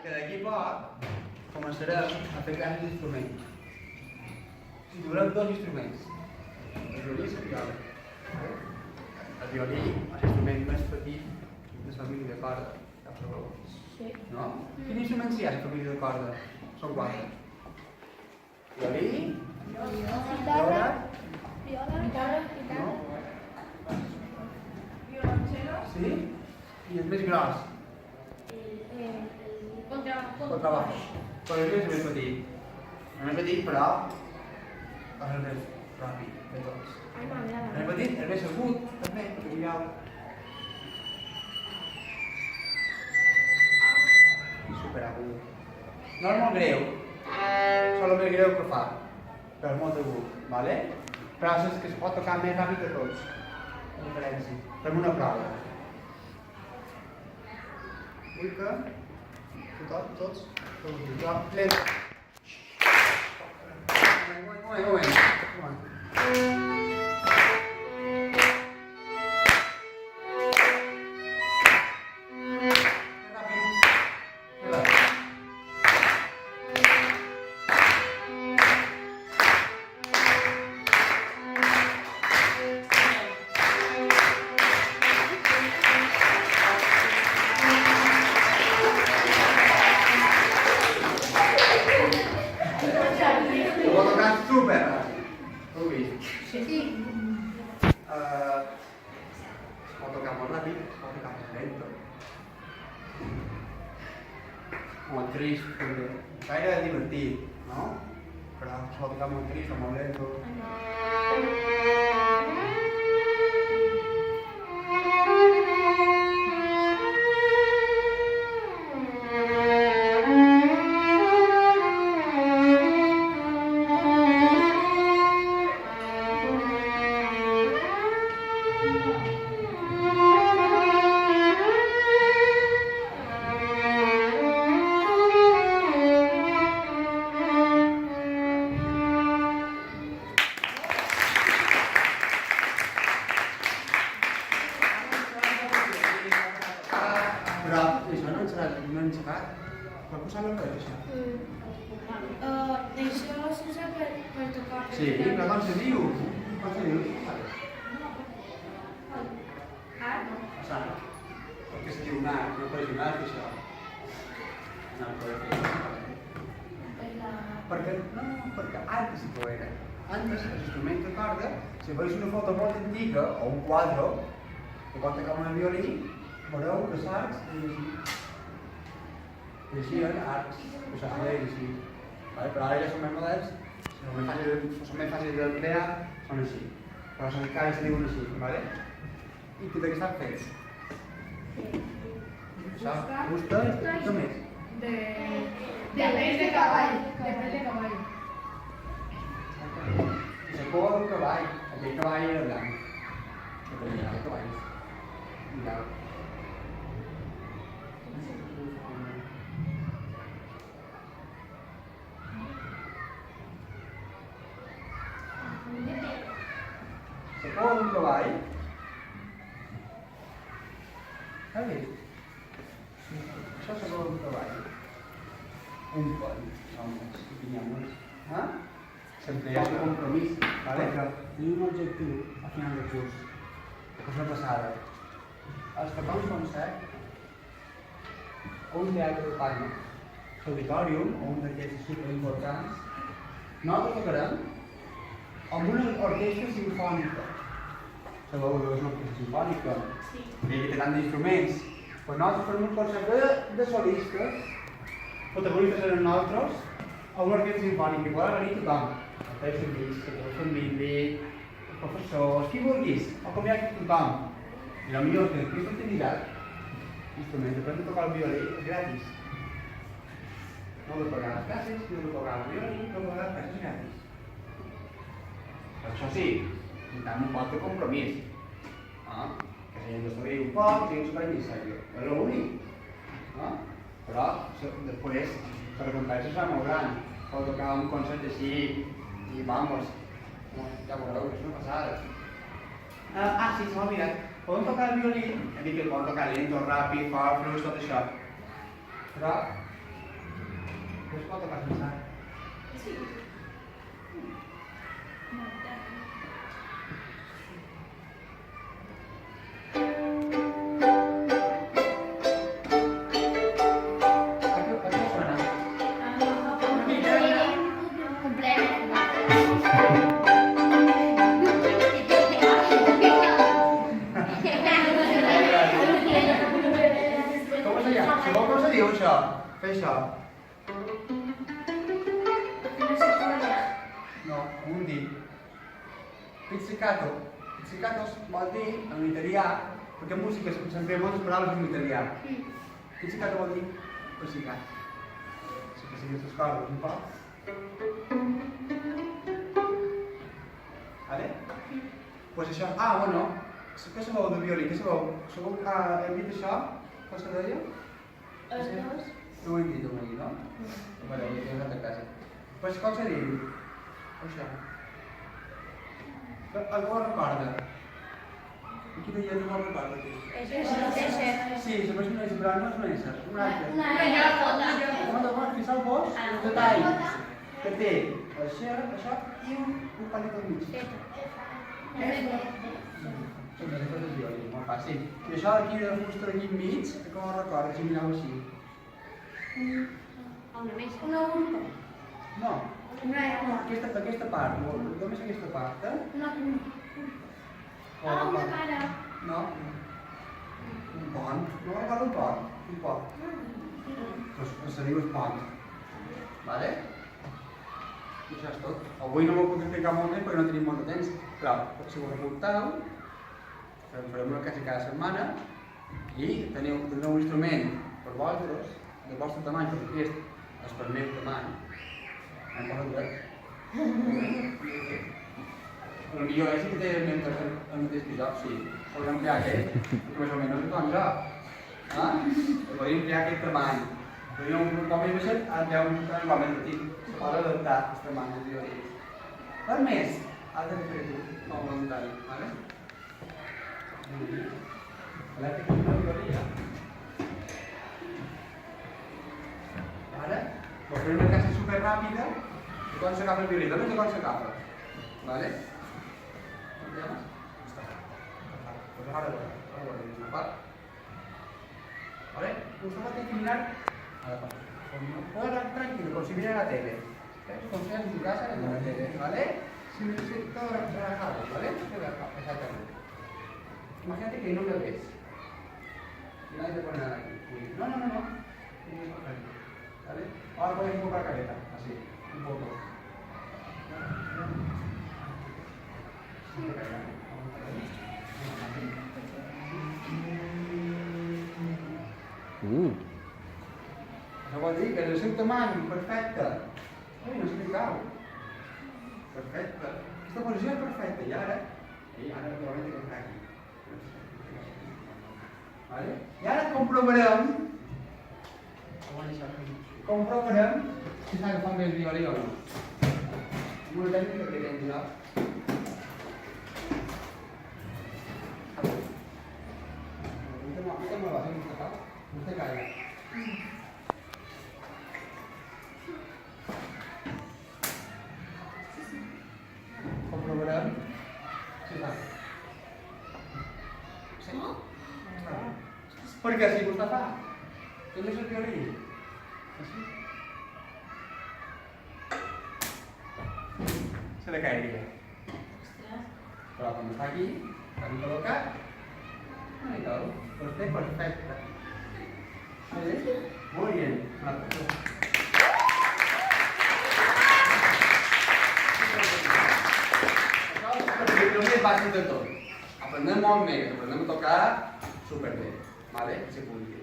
que d'aquí a poc començarem a fer classes d'instruments. Si durem dos instruments, el violí i la viola. El violí, l'instrument més petit de la família de corda. Sí. No? Quins instruments hi ha a la família de corda? Són quatre. Violí, Guitarra. Guitarra. no? Violoncello. Sí? I el més gros, contrabaix. Però el més petit. El més petit, però, és el més ràpid de tots. Ai, m'agrada. El més petit, el més agut, també, perquè hi ha... Superagut. No és molt greu, és el més greu que fa, però és molt agut, ¿vale? Però és que es pot tocar més ràpid de tots, a diferència. Fem una prova. Vull que tots, lent. Un moment. Ho pot tocar super ràpid. Ho heu vist? Sí. Es pot tocar molt ràpid, es pot tocar més lento. Molt trist, també. Gaire divertit, no? Però es pot tocar molt trist o molt lento. Però això no han aixecat. Qualcú sap el que és això? Això s'usa per tocar. Sí, però com se diu? Com se diu? Passant. Perquè se diu un arc, no pot dir un arc, això. Un arc de perquè antes sí que ho era. Antes, els instruments de corda, si veus una foto molt antiga o un quadre que pot tocar amb el violí, veureu que els arcs eren arcs, o sigui, així. Però ara ja són més moderns, són més fàcils de crear, són així. Però encara se diuen així, ¿vale? I de què estan fets? Això, fusta i què més? De pell de cavall. De pell de cavall. I la cua d'un cavall, aquell cavall era blanc. Que tenia el cavall. Blanc. La cua d'un cavall. Has vist? Això és la cua d'un cavall. Un coll, homes, i pinyamos. Sempre hi ha un compromís, ¿vale? Perquè tenim un objectiu a final de curs, de cosa passada. Els tocar un concert o un teatre de Palma, l'auditorium o un d'aquests superimportants, nosaltres tocarem amb una orquestra sinfònica. Sabeu que és una orquestra sinfònica? Sí. I té tant d'instruments. Pues nosaltres farem un concert de solistes, protagonistes eren nosaltres, a una orquestra sinfònica, i poden venir tothom. El personista, el família, els professors, qui vulguis, o convidar tothom. I el millor és que aquesta activitat, instruments, aprendre a tocar el violí, és gratis. No heu de pagar les classes, no heu de pagar el violí, no heu de pagar les classes gratis. Però això sí, necessitem un poc de compromís. Que s'hagin d'establir un poc, que s'hagin de sèrio. És l'únic. Però després la recompensa serà molt gran. Pot tocar un concert així i vamos, ja veureu que és una passada. Sí, se m'ha oblidat. Podem tocar el violí, hem dit que podem tocar lento, ràpid, fort, flux, tot això. Però Es pot tocar sense. Sí. A què suena? Com es deia? Sabeu com se diu això? Fer això. No, un dit. Pizzicato. Pizzicato vol dir, en italià, perquè en música sempre hi ha moltes paraules en italià. Pizzicato vol dir pizzicat. Sí que siguin les coses, un poc. Vale? Pues això, bueno, què sabeu de violí? Què sabeu? Sabeu que hem dit això? Com se deia? No ho hem dit avui, no? Vale, ja he anat a casa. Pues com se diu? Això. Algú ho recorda? Aquí deia no me'l recordo, aquí. Sí, la persona és, però no és una ésser, una altra. Com de bon, fixar el bos, el detall, que té això i un palet al mig. Són les coses de violí, molt fàcil. I això d'aquí de la fusta d'aquí enmig, com ho recordes, si mireu així? No, aquesta part, només aquesta part, No? Un pont? No recordo un pont? Un pont. Doncs se diu pont. Vale? I això és tot. Avui no m'ho puc explicar molt més perquè no tenim molt de temps, però si ho reporteu, farem una casa cada setmana i teniu un instrument per vosaltres, del vostre tamany, perquè aquest és per meu tamany. Hem posat res. El millor és que té el mateix que jo, sí. Podem crear aquest, perquè més o menys és com jo. Podríem crear aquest tamany. Podríem un poc més baixet, ara crear un tamany igual més petit. Se pot adaptar aquest tamany del violí. Per més, has de fer tu, com a voluntari, vale? Elèctric és una violí, Ara, pues fer una classe superràpida de quan s'agafa el violí, només de quan s'agafa. Vale? Pues ahora una parte. ¿Vale? Usted va a tener que mirar a la parte. Ahora tranquilo, como si viera la tele. Como si en tu casa en la tele, ¿vale? Si todo relajado, ¿vale? Exactamente. Imagínate que no me ves. Y nadie te pone nada aquí. No. ¿Vale? Ahora puedes un poco la cabeza, así, un poco. Això vol dir que és el seu tamany, perfecte. Ui, no explicau. Perfecte. Aquesta posició és perfecta, i ara? Normalment he d'entrar aquí. Vale? I ara comprovarem si s'ha agafat bé el violí o no. Amb una tècnica que tens jo. Usted me va a hacer un tocado. Usted calla. Comprobarem si va. Sí? Perquè si vostè fa, tu deixes el violí. Així. Se le caería. Però quan està aquí, està ben col·locat, no hi todo. Pues esté perfecta. ¿Vale? Muy bien. Lo més bàsic de tot. Aprenem molt més, aprenem a tocar superbé. ¿Vale? Si pugui.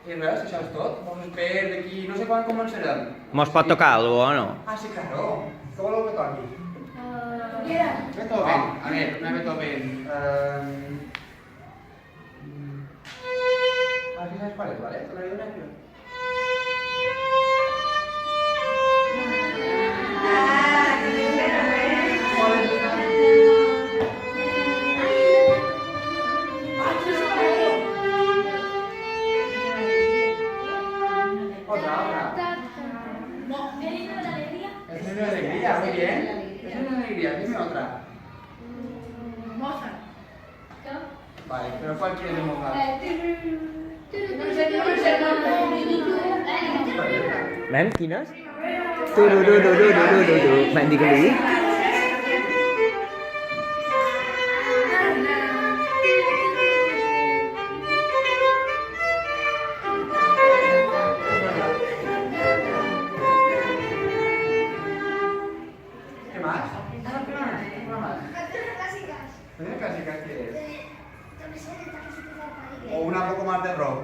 I res, això és tot. Vos espero d'aquí, no sé quan començarem. Mos pot tocar alguna o no? Ah, sí, claro. Què voleu que toqui? Beethoven. A ver, una Beethoven. Así sabes cuál es, ¿vale? Te lo digo una vez. Otra. qualche democratico. Mem, quines? Tu. Mem, digue-li. ¿Qué más? ¿Qué más? ¿Canciones clásicas qué es? O una poco más de rock.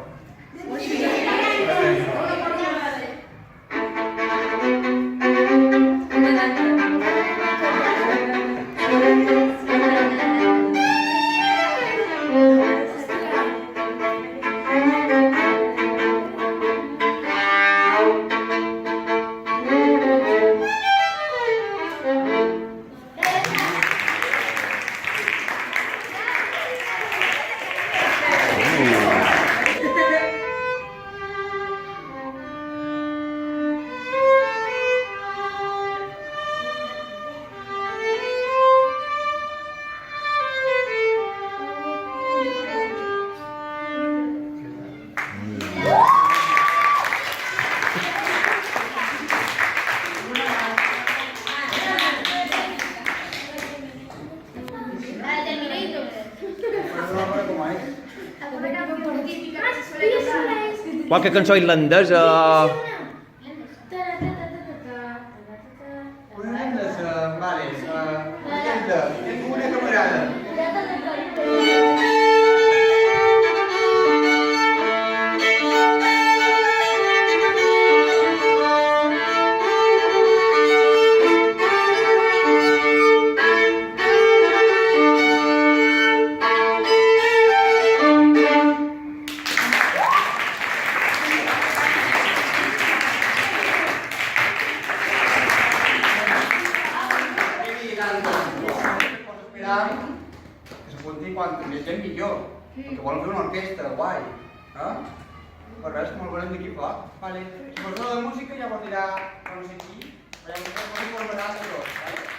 Qualque cançó irlandesa. Una irlandesa, vale. Una que m'agrada. Que s'apunti quan més gent millor, perquè volen fer una orquestra guai. Per res, molt volem d'equip, va? Vale. Si posa de música ja vol dirà no sé qui, però ja us ho volverà a tot, vale?